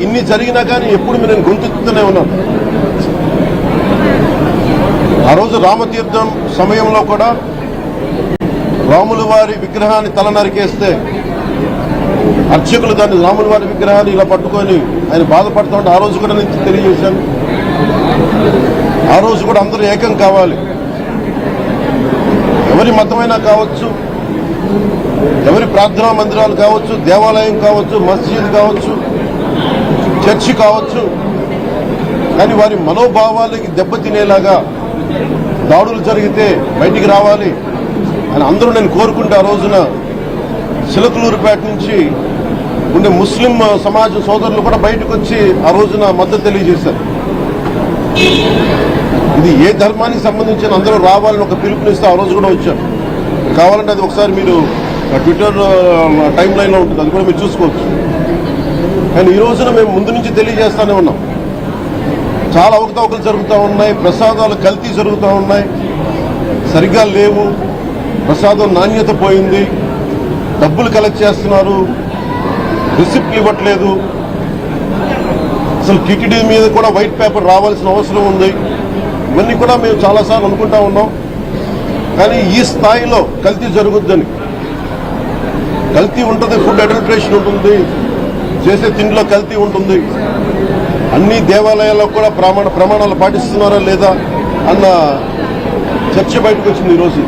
ఇన్ని జరిగినా కానీ ఎప్పుడు నేను గొంతుతూనే ఉన్నాను. ఆ రోజు రామతీర్థం సమయంలో కూడా రాముల వారి విగ్రహాన్ని తల నరికేస్తే అర్చకులు దాన్ని రాముల వారి విగ్రహాన్ని ఇలా పట్టుకొని ఆయన బాధపడుతూ ఉంటే ఆ రోజు కూడా నేను తెలియజేశాను. ఆ రోజు కూడా అందరూ ఏకం కావాలి. ఎవరి మతమైనా కావచ్చు, ఎవరి ప్రార్థనా మందిరాలు కావచ్చు, దేవాలయం కావచ్చు, మస్జిద్ కావచ్చు, చర్చి కావచ్చు, కానీ వారి మనోభావాలకి దెబ్బతినేలాగా దాడులు జరిగితే బయటికి రావాలి అని అందరూ నేను కోరుకుంటే ఆ రోజున చిలకలూరుపేట నుంచి ఉండే ముస్లిం సమాజం సోదరులు కూడా బయటకు వచ్చి ఆ రోజున మద్దతు తెలియజేశారు. ఇది ఏ ధర్మానికి సంబంధించిన అందరూ రావాలని ఒక పిలుపునిస్తే ఆ రోజు కూడా వచ్చారు. కావాలంటే అది ఒకసారి మీరు ట్విట్టర్ టైం లైన్లో ఉంటుంది, అది కూడా మీరు చూసుకోవచ్చు. కానీ ఈ రోజున మేము ముందు నుంచి తెలియజేస్తానే ఉన్నాం. చాలా అవకతవకలు జరుగుతూ ఉన్నాయి, ప్రసాదాలు కల్తీ జరుగుతూ ఉన్నాయి, సరిగ్గా లేవు, ప్రసాదం నాణ్యత పోయింది, డబ్బులు కలెక్ట్ చేస్తున్నారు, రిసిప్ట్లు ఇవ్వట్లేదు, అసలు టీటీడీ మీద కూడా వైట్ పేపర్ రావాల్సిన అవసరం ఉంది. ఇవన్నీ కూడా మేము చాలాసార్లు అనుకుంటా ఉన్నాం. కానీ ఈ స్థాయిలో కల్తీ జరుగుద్దని, కల్తీ ఉంటుంది, ఫుడ్ అడల్ట్రేషన్ ఉంటుంది, చేసే తిండిలో కల్తీ ఉంటుంది, అన్ని దేవాలయాల్లో కూడా ప్రమాణాలు పాటిస్తున్నారా లేదా అన్న చర్చ బయటకు వచ్చింది ఈరోజు.